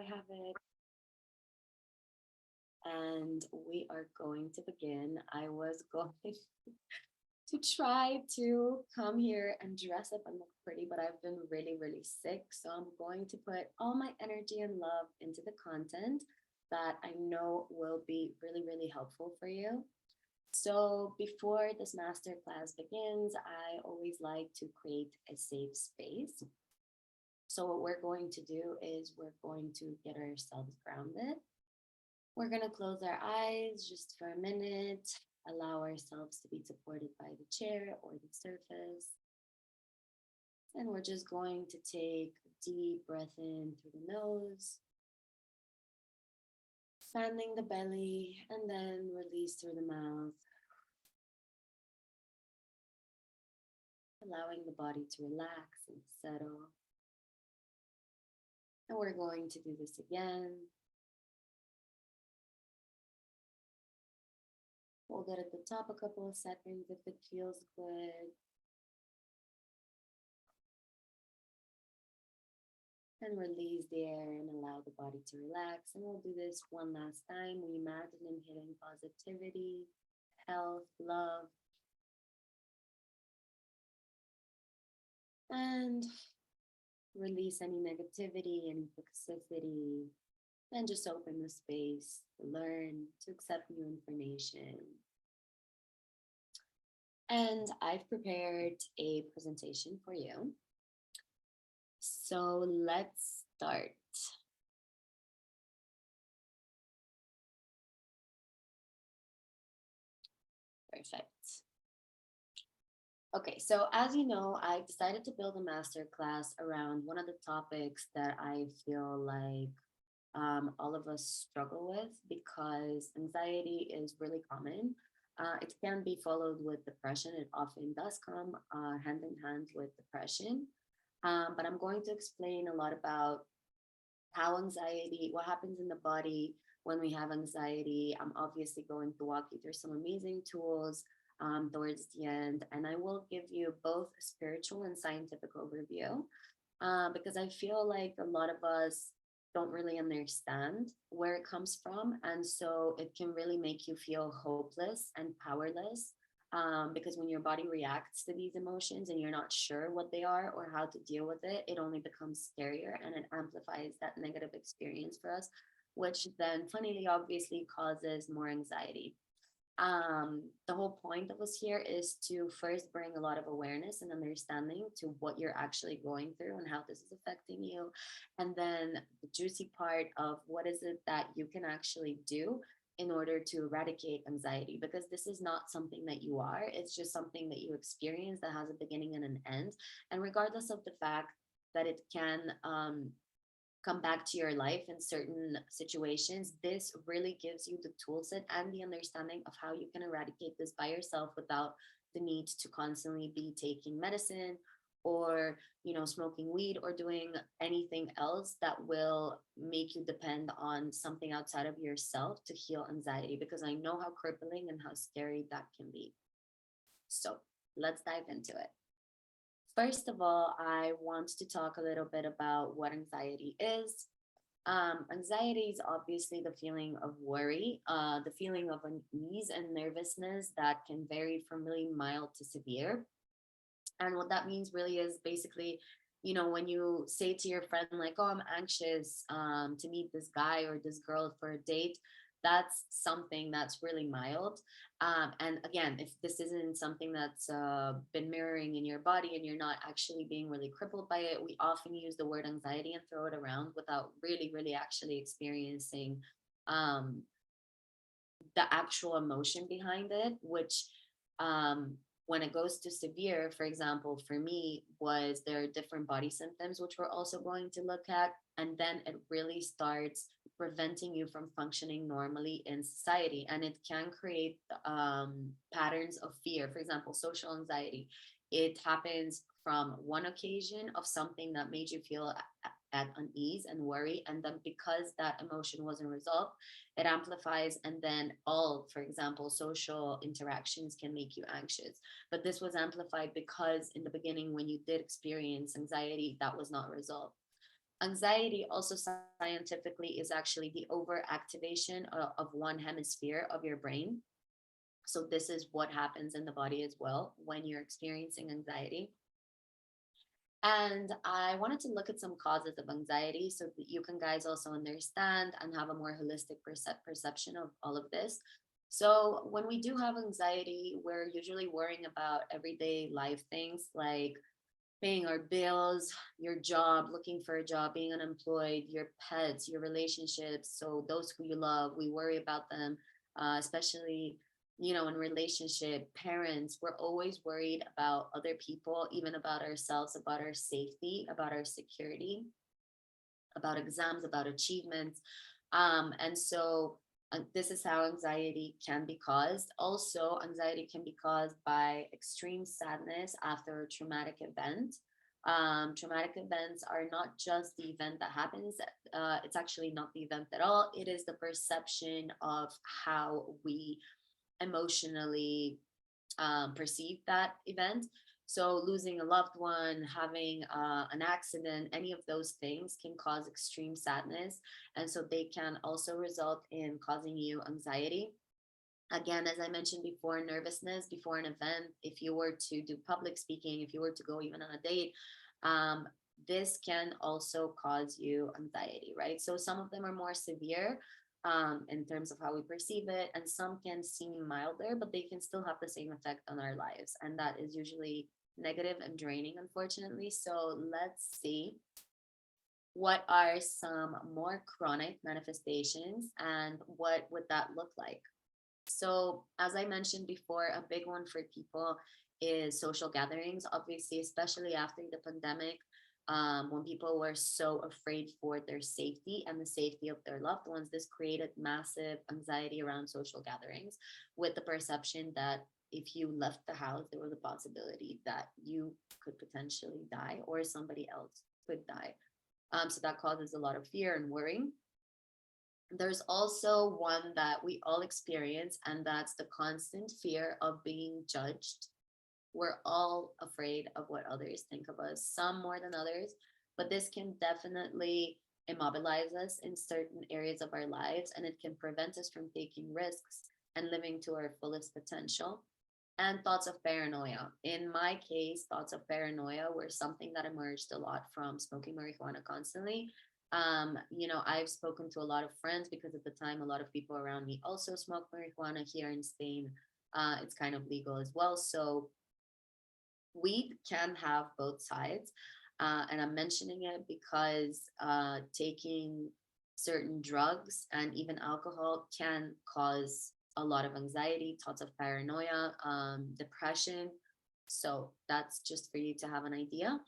have it. And we are going to begin. I was going to try to come here and dress up and look pretty, but I've been really, really sick. So I'm going to put all my energy and love into the content that I know will be really, really helpful for you. So before this masterclass begins, I always like to create a safe space. So what we're going to do is we're going to get ourselves grounded. We're going to close our eyes just for a minute, allow ourselves to be supported by the chair or the surface. And we're just going to take a deep breath in through the nose, expanding the belly, and then release through the mouth, allowing the body to relax and settle. And we're going to do this again. Hold it at the top a couple of seconds if it feels good. And release the air and allow the body to relax. And we'll do this one last time. We imagine inhaling positivity, health, love. And release any negativity, any toxicity. And just open the space to learn, to accept new information. And I've prepared a presentation for you. So let's start. Perfect. Okay, so as you know, I decided to build a masterclass around one of the topics that I feel like all of us struggle with because anxiety is really common. It can be followed with depression. It often does come hand in hand with depression. But I'm going to explain a lot about how anxiety, what happens in the body when we have anxiety. I'm obviously going to walk you through some amazing tools towards the end, and I will give you both a spiritual and scientific overview because I feel like a lot of us don't really understand where it comes from. And so it can really make you feel hopeless and powerless because when your body reacts to these emotions and you're not sure what they are or how to deal with it, it only becomes scarier and it amplifies that negative experience for us, which then, funnily, obviously causes more anxiety. The whole point of us here is to first bring a lot of awareness and understanding to what you're actually going through and how this is affecting you. And then the juicy part of what is it that you can actually do in order to eradicate anxiety, because this is not something that you are, it's just something that you experience that has a beginning and an end. And regardless of the fact that it can come back to your life in certain situations, this really gives you the tool set and the understanding of how you can eradicate this by yourself without the need to constantly be taking medicine or smoking weed or doing anything else that will make you depend on something outside of yourself to heal anxiety, because I know how crippling and how scary that can be. So let's dive into it. First of all, I want to talk a little bit about what anxiety is. Anxiety is obviously the feeling of worry, the feeling of unease and nervousness that can vary from really mild to severe. And what that means really is basically, when you say to your friend, like, oh, I'm anxious to meet this guy or this girl for a date, that's something that's really mild. And again, if this isn't something that's been mirroring in your body and you're not actually being really crippled by it, we often use the word anxiety and throw it around without really, really actually experiencing um, the actual emotion behind it, which um, when it goes to severe, for example, for me, was there are different body symptoms, which we're also going to look at. And then it really starts preventing you from functioning normally in society. And it can create patterns of fear. For example, social anxiety. It happens from one occasion of something that made you feel at unease and worry. And then because that emotion wasn't resolved, it amplifies. And then all, for example, social interactions can make you anxious. But this was amplified because in the beginning, when you did experience anxiety, that was not resolved. Anxiety also scientifically is actually the overactivation of one hemisphere of your brain. So this is what happens in the body as well when you're experiencing anxiety. And I wanted to look at some causes of anxiety so that you can guys also understand and have a more holistic perception of all of this. So when we do have anxiety, we're usually worrying about everyday life things like paying our bills, your job, looking for a job, being unemployed, your pets, your relationships. So those who you love, we worry about them, especially in relationship, parents. We're always worried about other people, even about ourselves, about our safety, about our security, about exams, about achievements. And so this is how anxiety can be caused. Also, anxiety can be caused by extreme sadness after a traumatic event. Traumatic events are not just the event that happens, it's actually not the event at all. It is the perception of how we emotionally perceive that event. So, losing a loved one, having an accident, any of those things can cause extreme sadness. And so, they can also result in causing you anxiety. Again, as I mentioned before, nervousness before an event, if you were to do public speaking, if you were to go even on a date, um, this can also cause you anxiety, right? So some of them are more severe in terms of how we perceive it, and some can seem milder, but they can still have the same effect on our lives. And that is usually negative and draining, unfortunately. So let's see what are some more chronic manifestations and what would that look like. So, as I mentioned before, a big one for people is social gatherings, obviously, especially after the pandemic, when people were so afraid for their safety and the safety of their loved ones. This created massive anxiety around social gatherings with the perception that if you left the house, there was a possibility that you could potentially die or somebody else could die. So that causes a lot of fear and worry. There's also one that we all experience, and that's the constant fear of being judged. We're all afraid of what others think of us, some more than others, but this can definitely immobilize us in certain areas of our lives, and it can prevent us from taking risks and living to our fullest potential. And thoughts of paranoia. In my case, thoughts of paranoia were something that emerged a lot from smoking marijuana constantly. I've spoken to a lot of friends because at the time, a lot of people around me also smoke marijuana here in Spain. It's kind of legal as well. So weed can have both sides. And I'm mentioning it because taking certain drugs and even alcohol can cause a lot of anxiety, thoughts of paranoia, depression. So that's just for you to have an idea.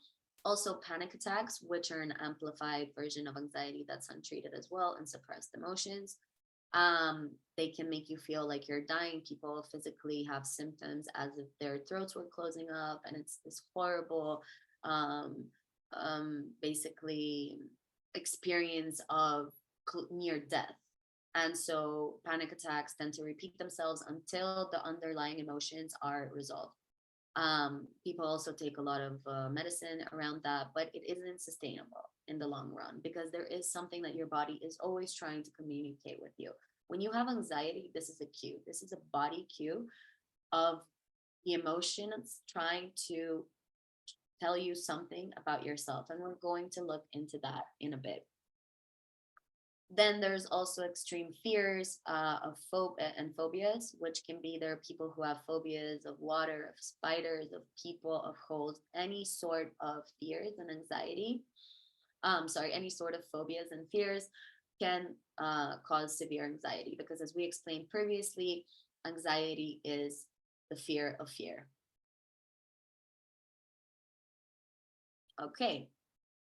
Also, panic attacks, which are an amplified version of anxiety that's untreated as well, and suppressed emotions. They can make you feel like you're dying. People physically have symptoms as if their throats were closing up, and it's this horrible, um, basically, experience of near death. And so panic attacks tend to repeat themselves until the underlying emotions are resolved. People also take a lot of medicine around that, but it isn't sustainable in the long run because there is something that your body is always trying to communicate with you. When you have anxiety, this is a cue. This is a body cue of the emotions trying to tell you something about yourself. And we're going to look into that in a bit. Then there's also extreme fears of and phobias, which can be there are people who have phobias of water, of spiders, of people, of holes, any sort of fears and anxiety. Sorry, any sort of phobias and fears can cause severe anxiety because, as we explained previously, anxiety is the fear of fear. Okay,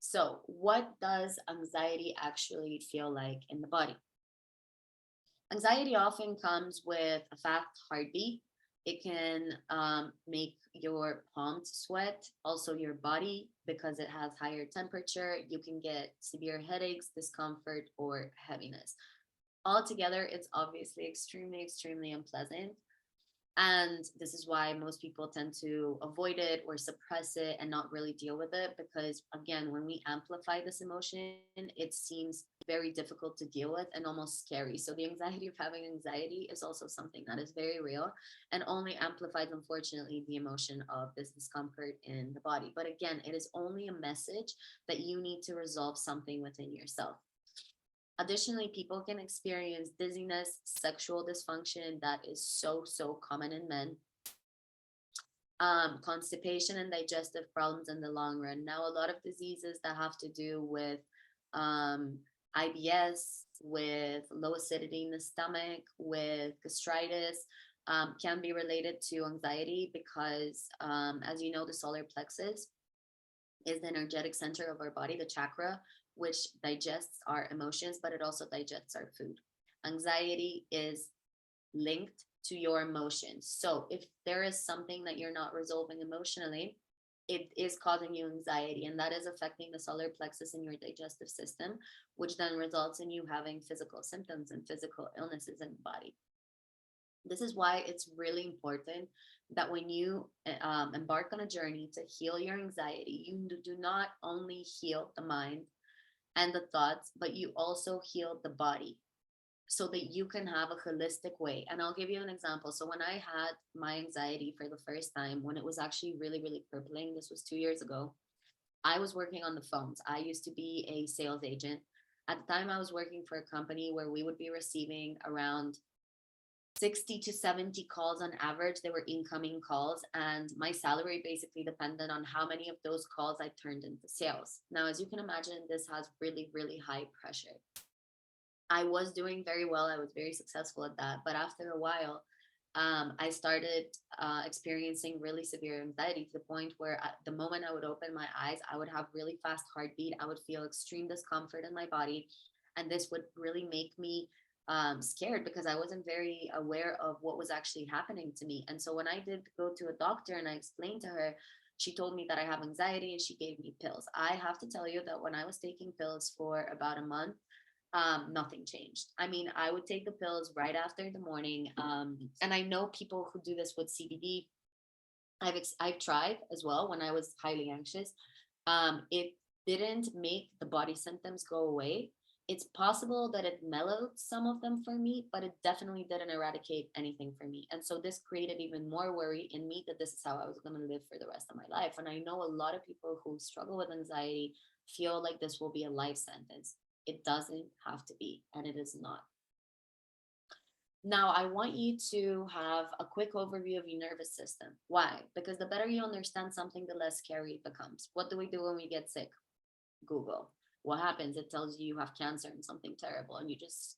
so what does anxiety actually feel like in the body? Anxiety often comes with a fast heartbeat. It can make your palms sweat, also your body, because it has higher temperature. You can get severe headaches, discomfort, or heaviness. Altogether, it's obviously extremely, extremely unpleasant. And this is why most people tend to avoid it or suppress it and not really deal with it. Because, again, when we amplify this emotion, it seems very difficult to deal with and almost scary. So, the anxiety of having anxiety is also something that is very real and only amplifies, unfortunately, the emotion of this discomfort in the body. But again, it is only a message that you need to resolve something within yourself. Additionally, people can experience dizziness, sexual dysfunction that is so common in men, constipation and digestive problems in the long run. Now, a lot of diseases that have to do with um, IBS, with low acidity in the stomach, with gastritis, can be related to anxiety because, as you know, the solar plexus is the energetic center of our body, the chakra, which digests our emotions, but it also digests our food. Anxiety is linked to your emotions. So if there is something that you're not resolving emotionally, it is causing you anxiety, and that is affecting the solar plexus in your digestive system, which then results in you having physical symptoms and physical illnesses in the body. This is why it's really important that when you embark on a journey to heal your anxiety, you do not only heal the mind and the thoughts, but you also heal the body so that you can have a holistic way. And I'll give you an example. So when I had my anxiety for the first time, when it was actually really crippling, this was 2 years ago, I was working on the phones. I used to be a sales agent. At the time, I was working for a company where we would be receiving around 60 to 70 calls on average. They were incoming calls, and my salary basically depended on how many of those calls I turned into sales. Now, as you can imagine, this has really high pressure. I was doing very well. I was very successful at that. But after a while, I started experiencing really severe anxiety to the point where at the moment I would open my eyes, I would have really fast heartbeat. I would feel extreme discomfort in my body. And this would really make me scared because I wasn't very aware of what was actually happening to me. And so when I did go to a doctor and I explained to her, she told me that I have anxiety and she gave me pills. I have to tell you that when I was taking pills for about a month, nothing changed. I mean, I would take the pills right after the morning. And I know people who do this with CBD. I've tried as well when I was highly anxious. It didn't make the body symptoms go away. It's possible that it mellowed some of them for me, but it definitely didn't eradicate anything for me. And so this created even more worry in me that this is how I was going to live for the rest of my life. And I know a lot of people who struggle with anxiety feel like this will be a life sentence. It doesn't have to be, and it is not. Now, I want you to have a quick overview of your nervous system. Why? Because the better you understand something, the less scary it becomes. What do we do when we get sick? Google. What happens? It tells you you have cancer and something terrible, and you just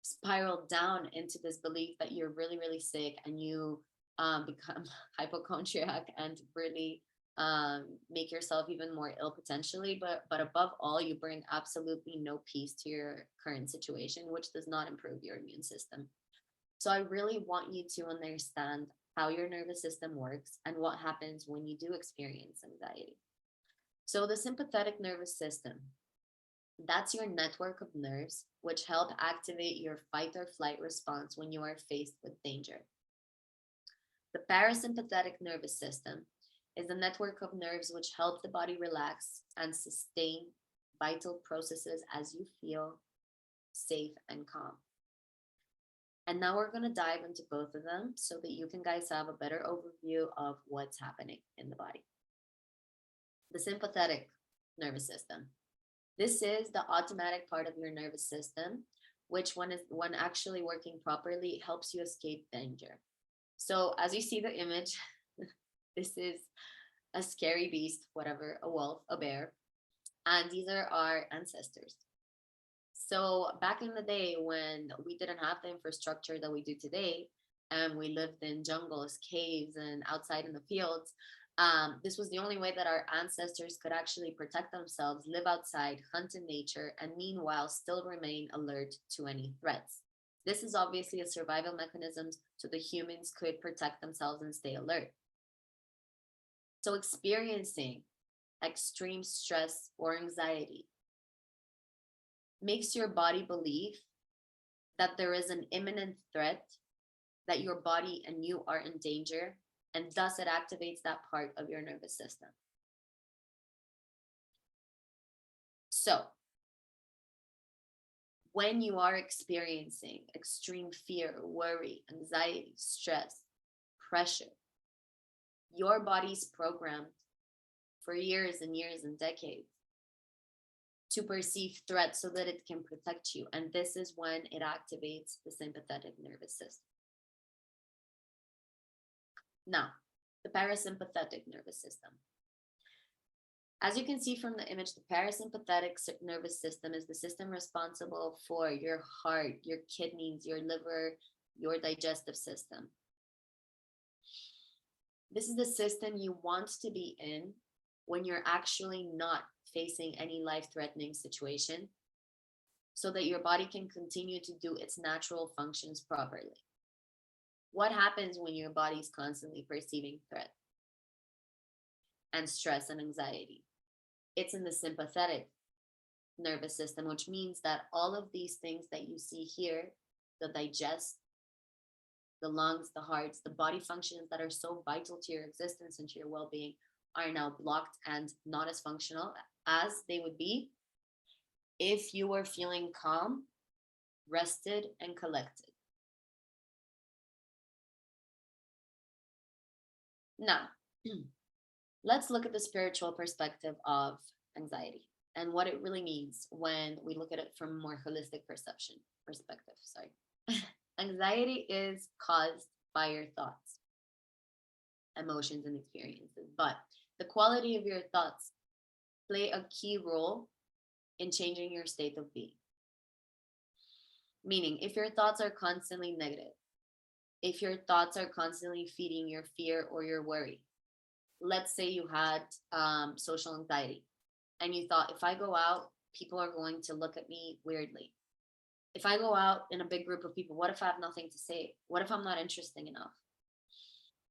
spiral down into this belief that you're really sick, and you become hypochondriac and really make yourself even more ill potentially. But above all, you bring absolutely no peace to your current situation, which does not improve your immune system. So I really want you to understand how your nervous system works and what happens when you do experience anxiety. So the sympathetic nervous system, that's your network of nerves which help activate your fight or flight response when you are faced with danger. The parasympathetic nervous system is the network of nerves which help the body relax and sustain vital processes as you feel safe and calm. And now we're going to dive into both of them so that you can guys have a better overview of what's happening in the body. The sympathetic nervous system. This is the automatic part of your nervous system, which when actually working properly, helps you escape danger. So as you see the image, this is a scary beast, whatever, a wolf, a bear, and these are our ancestors. So back in the day when we didn't have the infrastructure that we do today, and we lived in jungles, caves, and outside in the fields, this was the only way that our ancestors could actually protect themselves, live outside, hunt in nature, and meanwhile still remain alert to any threats. This is obviously a survival mechanism so the humans could protect themselves and stay alert. So experiencing extreme stress or anxiety makes your body believe that there is an imminent threat that your body and you are in danger, and thus it activates that part of your nervous system. So, when you are experiencing extreme fear, worry, anxiety, stress, pressure, your body's programmed for years and years and decades to perceive threats so that it can protect you. And this is when it activates the sympathetic nervous system. Now, the parasympathetic nervous system. As you can see from the image, the parasympathetic nervous system is the system responsible for your heart, your kidneys, your liver, your digestive system. This is the system you want to be in when you're actually not facing any life-threatening situation, so that your body can continue to do its natural functions properly. What happens when your body is constantly perceiving threat and stress and anxiety? It's in the sympathetic nervous system, which means that all of these things that you see here, the digest, the lungs, the hearts, the body functions that are so vital to your existence and to your well-being, are now blocked and not as functional as they would be if you were feeling calm, rested, and collected. Now, let's look at the spiritual perspective of anxiety and what it really means when we look at it from a more holistic perspective. Sorry. Anxiety is caused by your thoughts, emotions, and experiences, but the quality of your thoughts play a key role in changing your state of being. Meaning, if your thoughts are constantly negative, if your thoughts are constantly feeding your fear or your worry, let's say you had social anxiety and you thought, if I go out, people are going to look at me weirdly. If I go out in a big group of people, what if I have nothing to say? What if I'm not interesting enough?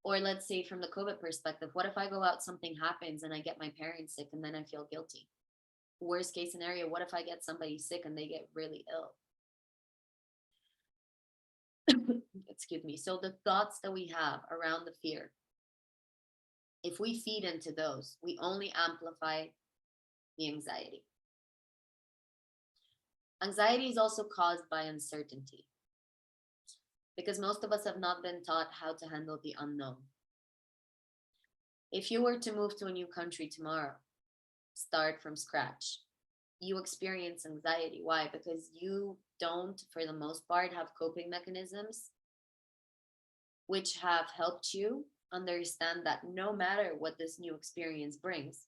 Or let's say from the COVID perspective, what if I go out, something happens and I get my parents sick and then I feel guilty? Worst case scenario, what if I get somebody sick and they get really ill? Excuse me. So the thoughts that we have around the fear, if we feed into those, we only amplify the anxiety. Anxiety is also caused by uncertainty, because most of us have not been taught how to handle the unknown. If you were to move to a new country tomorrow, start from scratch, you experience anxiety. Why? Because you don't, for the most part, have coping mechanisms which have helped you understand that no matter what this new experience brings,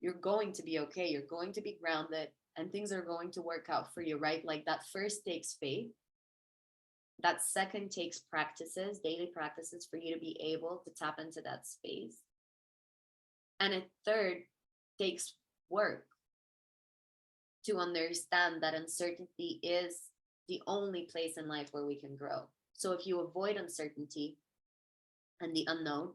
you're going to be okay. You're going to be grounded and things are going to work out for you, right? Like that first takes faith. That second takes practices, daily practices for you to be able to tap into that space. And a third takes work to understand that uncertainty is the only place in life where we can grow. So if you avoid uncertainty and the unknown,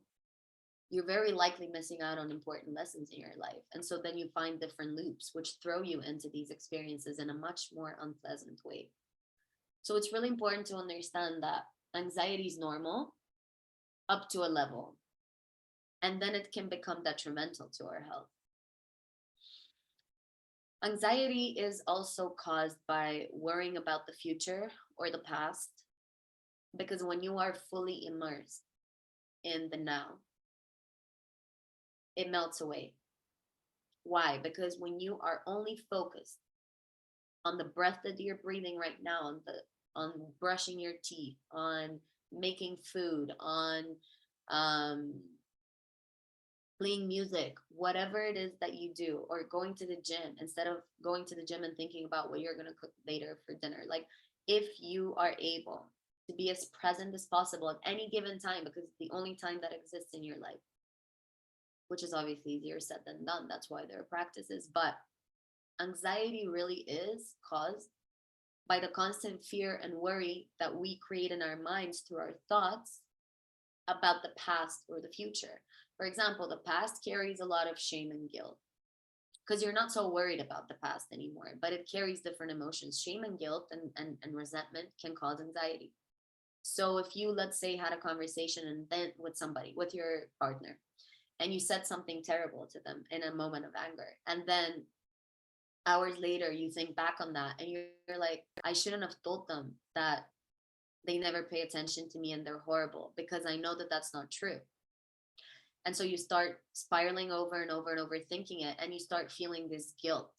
you're very likely missing out on important lessons in your life. And so then you find different loops which throw you into these experiences in a much more unpleasant way. So it's really important to understand that anxiety is normal up to a level, and then it can become detrimental to our health. Anxiety is also caused by worrying about the future or the past, because when you are fully immersed in the now, it melts away. Why? Because when you are only focused on the breath that you're breathing right now, on brushing your teeth, on making food, on playing music, whatever it is that you do, or going to the gym, instead of going to the gym and thinking about what you're going to cook later for dinner. Like, if you are able to be as present as possible at any given time, because it's the only time that exists in your life, which is obviously easier said than done. That's why there are practices. But anxiety really is caused by the constant fear and worry that we create in our minds through our thoughts about the past or the future. For example, the past carries a lot of shame and guilt because you're not so worried about the past anymore, but it carries different emotions. Shame and guilt and resentment can cause anxiety. So if you, let's say, had a conversation and then with somebody, with your partner, and you said something terrible to them in a moment of anger, and then hours later you think back on that and you're like, I shouldn't have told them that they never pay attention to me and they're horrible, because I know that that's not true. And so you start spiraling over and over and over thinking it, and you start feeling this guilt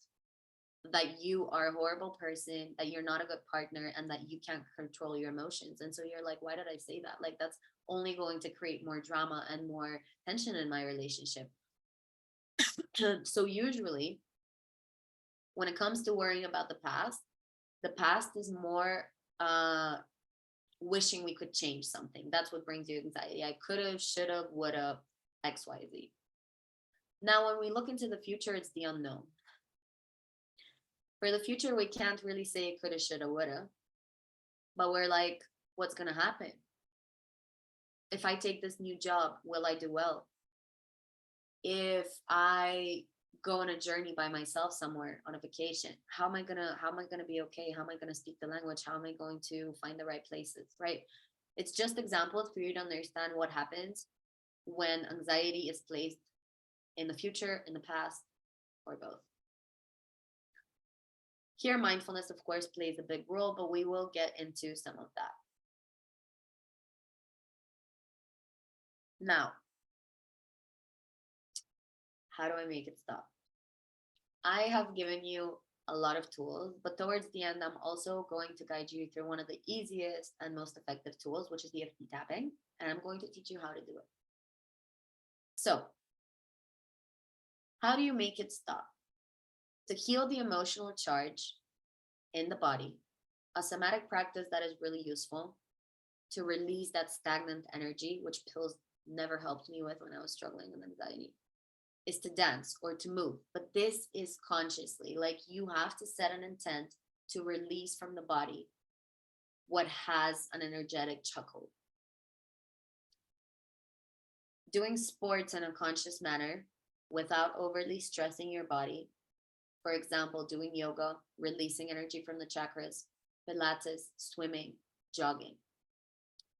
that you are a horrible person, that you're not a good partner, and that you can't control your emotions. And so you're like, why did I say that? Like, that's only going to create more drama and more tension in my relationship. So usually when it comes to worrying about the past is more uh wishing we could change something. That's what brings you anxiety. I could have, should have, would have, XYZ. Now, when we look into the future, it's the unknown. For the future, we can't really say coulda, shoulda, woulda, but we're like, what's going to happen? If I take this new job, will I do well? If I go on a journey by myself somewhere on a vacation, how am I gonna be okay? How am I gonna speak the language? How am I going to find the right places? Right? It's just examples for you to understand what happens when anxiety is placed in the future, in the past, or both. Here, mindfulness, of course, plays a big role, but we will get into some of that. Now, how do I make it stop? I have given you a lot of tools, but towards the end, I'm also going to guide you through one of the easiest and most effective tools, which is EFT tapping. And I'm going to teach you how to do it. So, how do you make it stop? To heal the emotional charge in the body, a somatic practice that is really useful to release that stagnant energy, which pills never helped me with when I was struggling with anxiety, is to dance or to move. But this is consciously, like you have to set an intent to release from the body what has an energetic chuckle. Doing sports in a conscious manner without overly stressing your body. For example, doing yoga, releasing energy from the chakras, Pilates, swimming, jogging.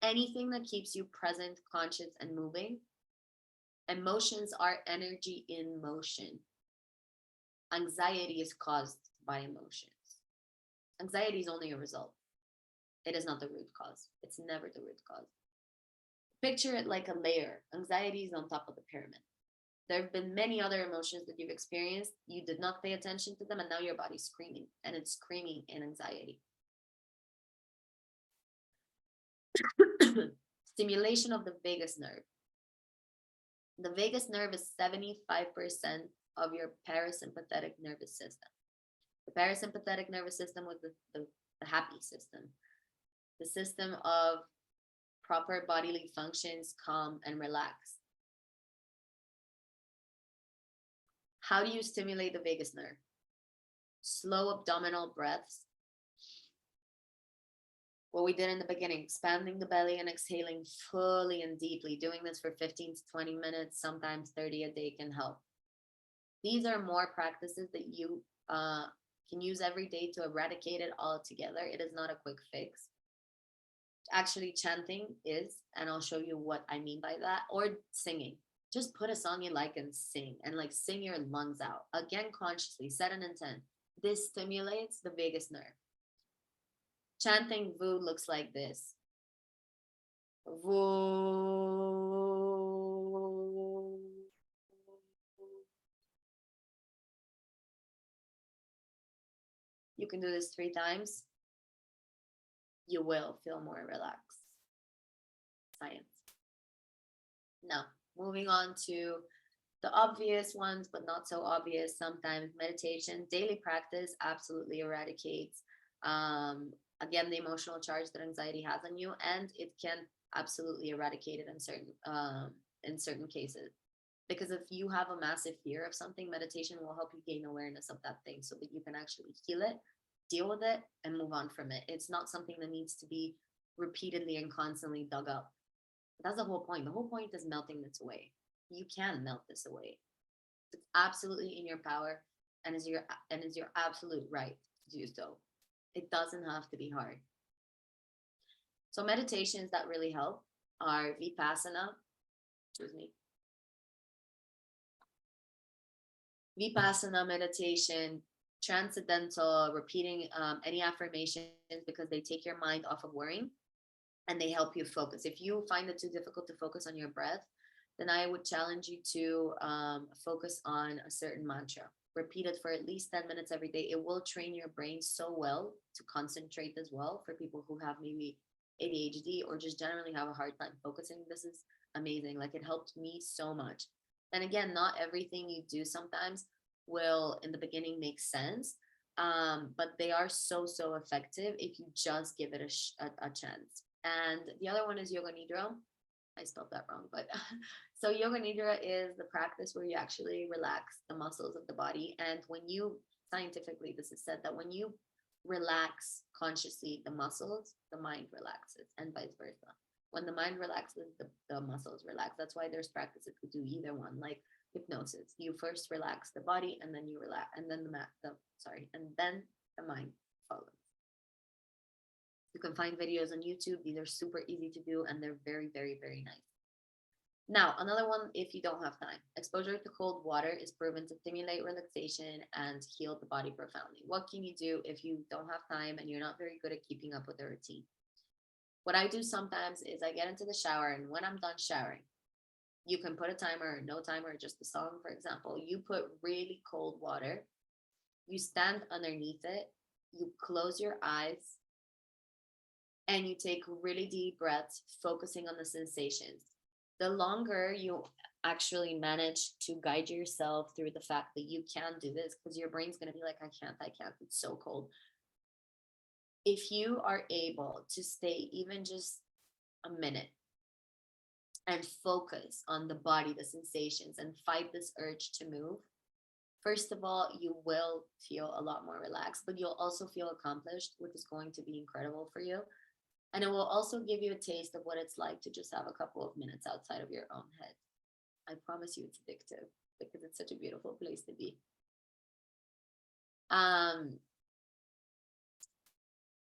Anything that keeps you present, conscious, and moving. Emotions are energy in motion. Anxiety is caused by emotions. Anxiety is only a result. It is not the root cause. It's never the root cause. Picture it like a layer. Anxiety is on top of the pyramid. There have been many other emotions that you've experienced. You did not pay attention to them, and now your body's screaming, and it's screaming in anxiety. Stimulation of the vagus nerve. The vagus nerve is 75% of your parasympathetic nervous system. The parasympathetic nervous system was the happy system, the system of proper bodily functions, calm and relax. How do you stimulate the vagus nerve? Slow abdominal breaths. What we did in the beginning, expanding the belly and exhaling fully and deeply. Doing this for 15 to 20 minutes, sometimes 30 a day can help. These are more practices that you can use every day to eradicate it altogether. It is not a quick fix. Actually, chanting is, and I'll show you what I mean by that, or singing. Just put a song you like and sing, and like sing your lungs out. Again, consciously, set an intent. This stimulates the vagus nerve. Chanting Vu looks like this. Vu. You can do this 3 times. You will feel more relaxed. Science. Now, moving on to the obvious ones, but not so obvious sometimes. Meditation, daily practice absolutely eradicates, again, the emotional charge that anxiety has on you, and it can absolutely eradicate it in certain cases. Because if you have a massive fear of something, meditation will help you gain awareness of that thing so that you can actually heal it, deal with it, and move on from it. It's not something that needs to be repeatedly and constantly dug up. That's the whole point. The whole point is melting this away. You can melt this away. It's absolutely in your power, and is your absolute right to do so. It doesn't have to be hard. So meditations that really help are Vipassana, excuse me, Vipassana meditation, transcendental, repeating any affirmations because they take your mind off of worrying and they help you focus. If you find it too difficult to focus on your breath, then I would challenge you to focus on a certain mantra. Repeat it for at least 10 minutes every day. It will train your brain so well to concentrate as well for people who have maybe ADHD or just generally have a hard time focusing. This is amazing. Like it helped me so much. And again, not everything you do sometimes will in the beginning make sense. But they are so, so effective if you just give it a chance. And the other one is yoga nidra. I spelled that wrong, but so yoga nidra is the practice where you actually relax the muscles of the body. And when you scientifically, this is said that when you relax consciously the muscles, the mind relaxes, and vice versa. When the mind relaxes, the muscles relax. That's why there's practices to do either one, like hypnosis. You first relax the body, and then you relax, and then and then the mind follows. You can find videos on YouTube. These are super easy to do and they're very, very, very nice. Now, another one, if you don't have time, exposure to cold water is proven to stimulate relaxation and heal the body profoundly. What can you do if you don't have time and you're not very good at keeping up with the routine? What I do sometimes is I get into the shower, and when I'm done showering, you can put a timer or no timer, just a song, for example. You put really cold water, you stand underneath it, you close your eyes, and you take really deep breaths, focusing on the sensations. The longer you actually manage to guide yourself through the fact that you can do this, because your brain's going to be like, I can't, it's so cold. If you are able to stay even just a minute and focus on the body, the sensations, and fight this urge to move, first of all, you will feel a lot more relaxed, but you'll also feel accomplished, which is going to be incredible for you. And it will also give you a taste of what it's like to just have a couple of minutes outside of your own head. I promise you it's addictive because it's such a beautiful place to be.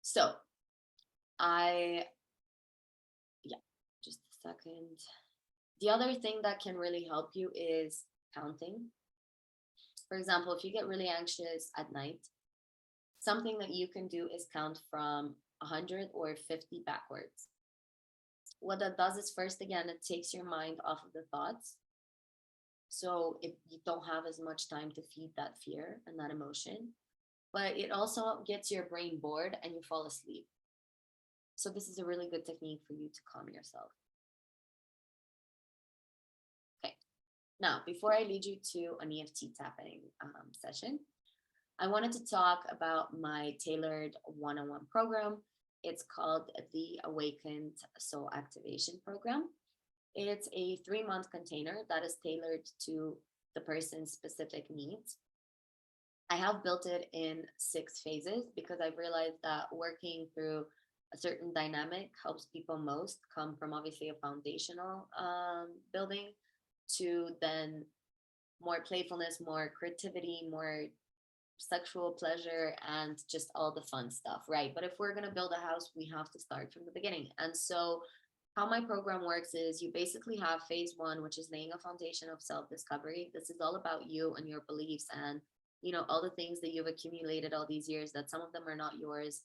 So just a second. The other thing that can really help you is counting. For example, if you get really anxious at night, something that you can do is count from 100 or 50 backwards. What that does is, first, again, it takes your mind off of the thoughts. So if you don't have as much time to feed that fear and that emotion, but it also gets your brain bored and you fall asleep. So this is a really good technique for you to calm yourself. Okay. Now, before I lead you to an EFT tapping session, I wanted to talk about my tailored one-on-one program. It's called the Awakened Soul Activation Program. It's a 3-month container that is tailored to the person's specific needs. I have built it in 6 phases because I've realized that working through a certain dynamic helps people most come from obviously a foundational building to then more playfulness, more creativity, more sexual pleasure, and just all the fun stuff, right? But if we're going to build a house, we have to start from the beginning. And so how my program works is you basically have phase 1, which is laying a foundation of self-discovery. This is all about you and your beliefs and, you know, all the things that you've accumulated all these years that some of them are not yours,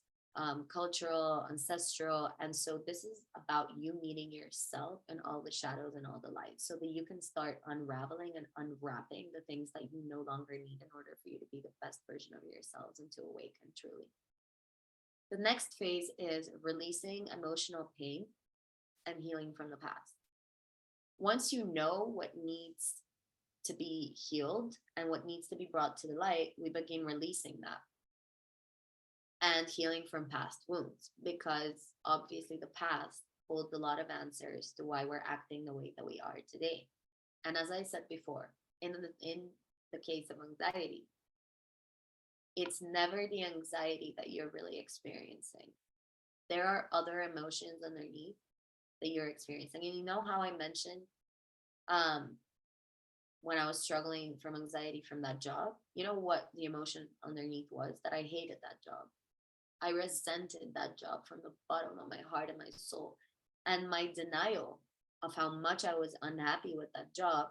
cultural, ancestral. And so this is about you meeting yourself and all the shadows and all the light so that you can start unraveling and unwrapping the things that you no longer need in order for you to be the best version of yourselves and to awaken truly. The next phase is releasing emotional pain and healing from the past. Once you know what needs to be healed and what needs to be brought to the light, we begin releasing that and healing from past wounds, because obviously the past holds a lot of answers to why we're acting the way that we are today. And as I said before, in the case of anxiety, it's never the anxiety that you're really experiencing. There are other emotions underneath that you're experiencing. And you know how I mentioned when I was struggling from anxiety from that job, you know what the emotion underneath was? That I hated that job. I resented that job from the bottom of my heart and my soul. And my denial of how much I was unhappy with that job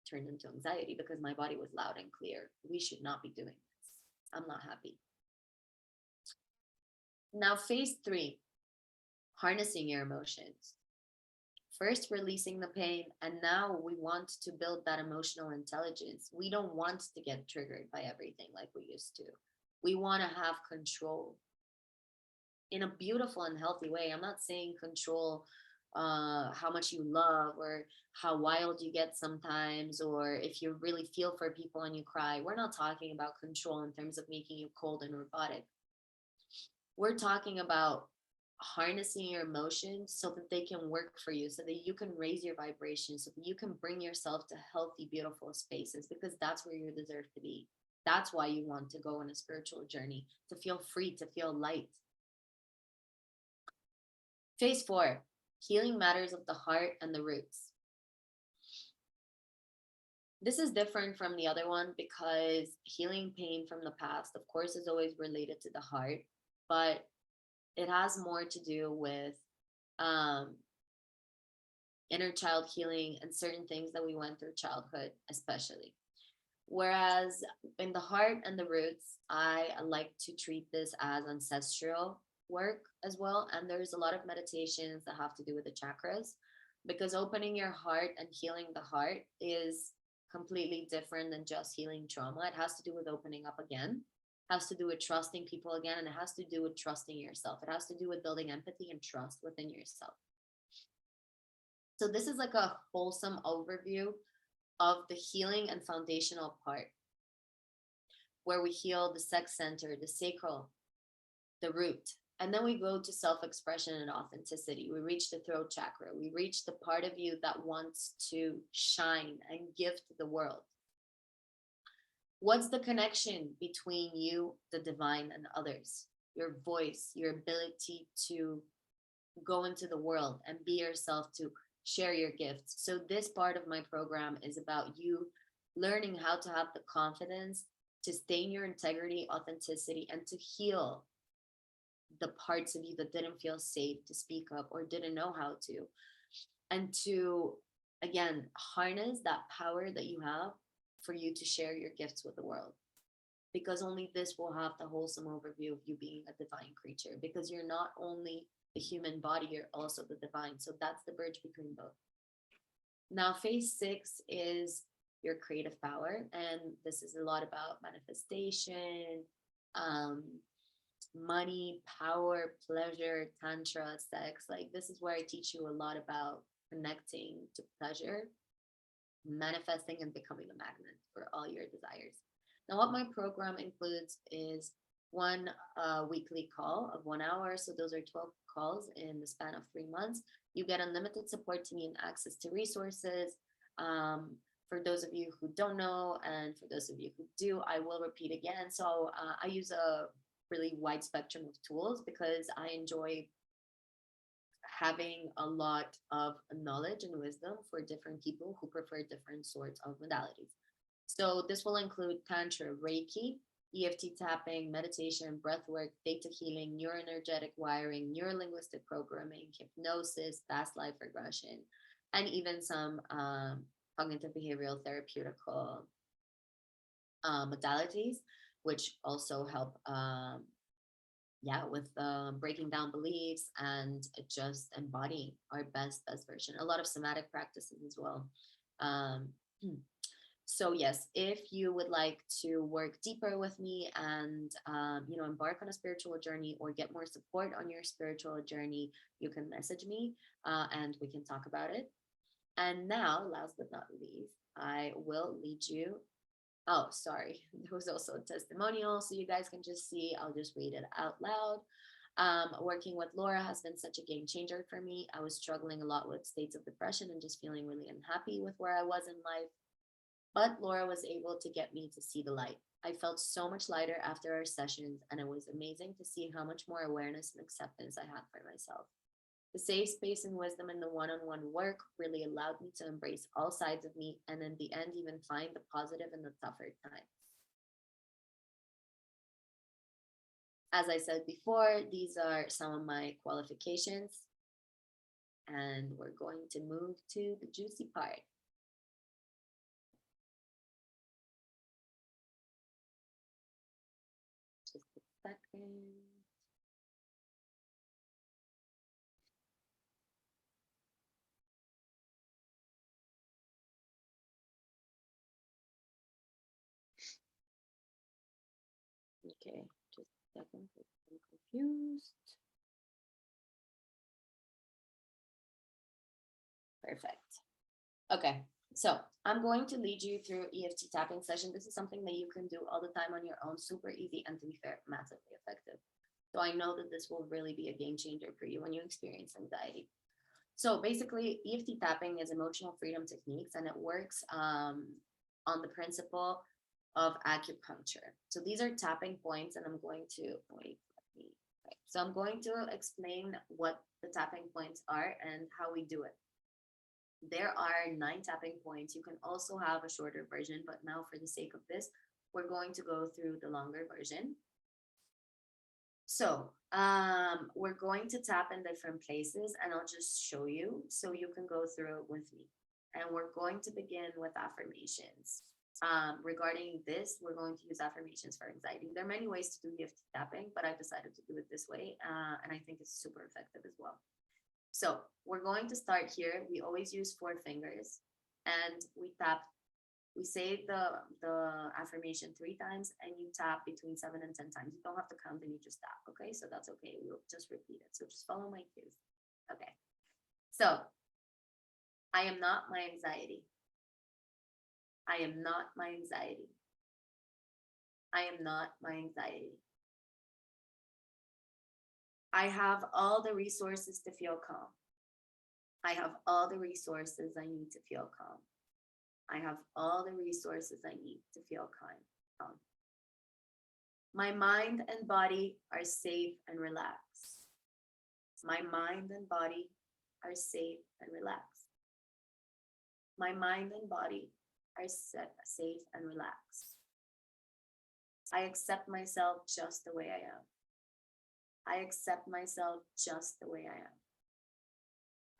turned into anxiety because my body was loud and clear. We should not be doing this. I'm not happy. Now, phase three, harnessing your emotions. First, releasing the pain, and now we want to build that emotional intelligence. We don't want to get triggered by everything like we used to. We want to have control in a beautiful and healthy way. I'm not saying control how much you love or how wild you get sometimes, or if you really feel for people and you cry. We're not talking about control in terms of making you cold and robotic. We're talking about harnessing your emotions so that they can work for you, so that you can raise your vibration, so that you can bring yourself to healthy, beautiful spaces, because that's where you deserve to be. That's why you want to go on a spiritual journey, to feel free, to feel light. Phase four, healing matters of the heart and the roots. This is different from the other one because healing pain from the past, of course, is always related to the heart, but it has more to do with um, inner child healing and certain things that we went through childhood, especially. Whereas in the heart and the roots, I like to treat this as ancestral work as well. And there's a lot of meditations that have to do with the chakras, because opening your heart and healing the heart is completely different than just healing trauma. It has to do with opening up again, has to do with trusting people again, and it has to do with trusting yourself. It has to do with building empathy and trust within yourself. So this is like a wholesome overview of the healing and foundational part, where we heal the sex center, the sacral, the root. And then we go to self-expression and authenticity. We reach the throat chakra. We reach the part of you that wants to shine and give to the world. What's the connection between you, the divine, and others? Your voice, your ability to go into the world and be yourself, to share your gifts. So this part of my program is about you learning how to have the confidence to stay in your integrity, authenticity, and to heal the parts of you that didn't feel safe to speak up or didn't know how to. And to, again, harness that power that you have for you to share your gifts with the world. Because only this will have the wholesome overview of you being a divine creature. Because you're not only the human body, you're also the divine. So that's the bridge between both. Now, phase six is your creative power. And this is a lot about manifestation, money, power, pleasure, tantra, sex. Like, this is where I teach you a lot about connecting to pleasure, manifesting, and becoming a magnet for all your desires. Now, what my program includes is one weekly call of 1 hour. So those are 12 calls in the span of 3 months. You get unlimited support to me and access to resources. For those of you who don't know, and for those of you who do, I will repeat again. So I use a really wide spectrum of tools because I enjoy having a lot of knowledge and wisdom for different people who prefer different sorts of modalities. So this will include Tantra, Reiki, EFT tapping, meditation, breath work, theta healing, neuroenergetic wiring, neurolinguistic programming, hypnosis, past life regression, and even some cognitive behavioral therapeutical modalities, which also help with breaking down beliefs and just embodying our best version. A lot of somatic practices as well. So yes, if you would like to work deeper with me and embark on a spiritual journey or get more support on your spiritual journey, you can message me and we can talk about it. And now, last but not least, I will lead you. Oh, sorry. There was also a testimonial, so you guys can just see. I'll just read it out loud. Working with Laura has been such a game changer for me. I was struggling a lot with states of depression and just feeling really unhappy with where I was in life. But Laura was able to get me to see the light. I felt so much lighter after our sessions, and it was amazing to see how much more awareness and acceptance I had for myself. The safe space and wisdom in the one-on-one work really allowed me to embrace all sides of me, and in the end, even find the positive in the tougher times. As I said before, these are some of my qualifications, and we're going to move to the juicy part. Just a second. Okay, just a second. I'm confused. Perfect. Okay, so I'm going to lead you through EFT tapping session. This is something that you can do all the time on your own, super easy, and to be fair, massively effective. So I know that this will really be a game changer for you when you experience anxiety. So basically, EFT tapping is emotional freedom techniques, and it works on the principle of acupuncture. So these are tapping points, and I'm going to wait. Okay. So I'm going to explain what the tapping points are and how we do it. There are 9 tapping points. You can also have a shorter version, but now for the sake of this, we're going to go through the longer version. So we're going to tap in different places, and I'll just show you so you can go through it with me. And we're going to begin with affirmations. Regarding this, we're going to use affirmations for anxiety. There are many ways to do EFT tapping, but I've decided to do it this way, and I think it's super effective as well. So we're going to start here. We always use 4 fingers, and we say the affirmation 3 times, and you tap between 7 and 10 times. You don't have to count, and you just tap. Okay, so that's okay. We'll just repeat it. So just follow my cues. Okay. So I am not my anxiety. I am not my anxiety. I am not my anxiety. I have all the resources to feel calm. I have all the resources I need to feel calm. I have all the resources I need to feel calm. My mind and body are safe and relaxed. My mind and body are safe and relaxed. My mind and body are safe and relaxed. I accept myself just the way I am. I accept myself just the way I am.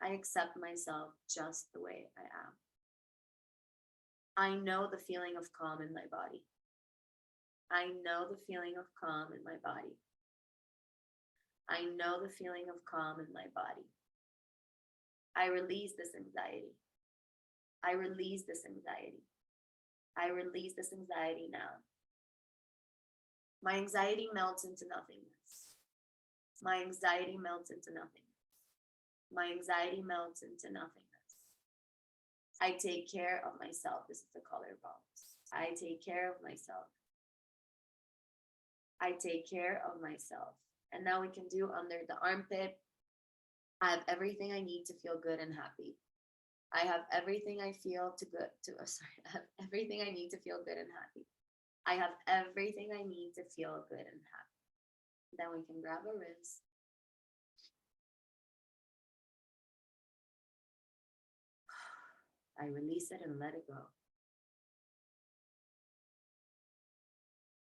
I accept myself just the way I am. I know the feeling of calm in my body. I know the feeling of calm in my body. I know the feeling of calm in my body. I release this anxiety. I release this anxiety. I release this anxiety now. My anxiety melts into nothingness. My anxiety melts into nothingness. My anxiety melts into nothingness. I take care of myself. This is the color box. I take care of myself. I take care of myself. And now we can do under the armpit. I have everything I need to feel good and happy. I have everything I feel to good to I have everything I need to feel good and happy. I have everything I need to feel good and happy. Then we can grab a wrist. I release it and let it go.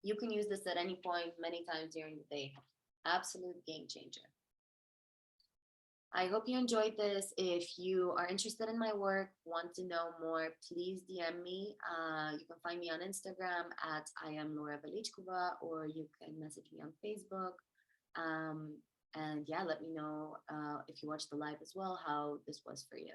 You can use this at any point, many times during the day. Absolute game changer. I hope you enjoyed this. If you are interested in my work, want to know more, please DM me. You can find me on Instagram at I am Laura Velichkova, or you can message me on Facebook. And yeah, let me know if you watched the live as well, how this was for you.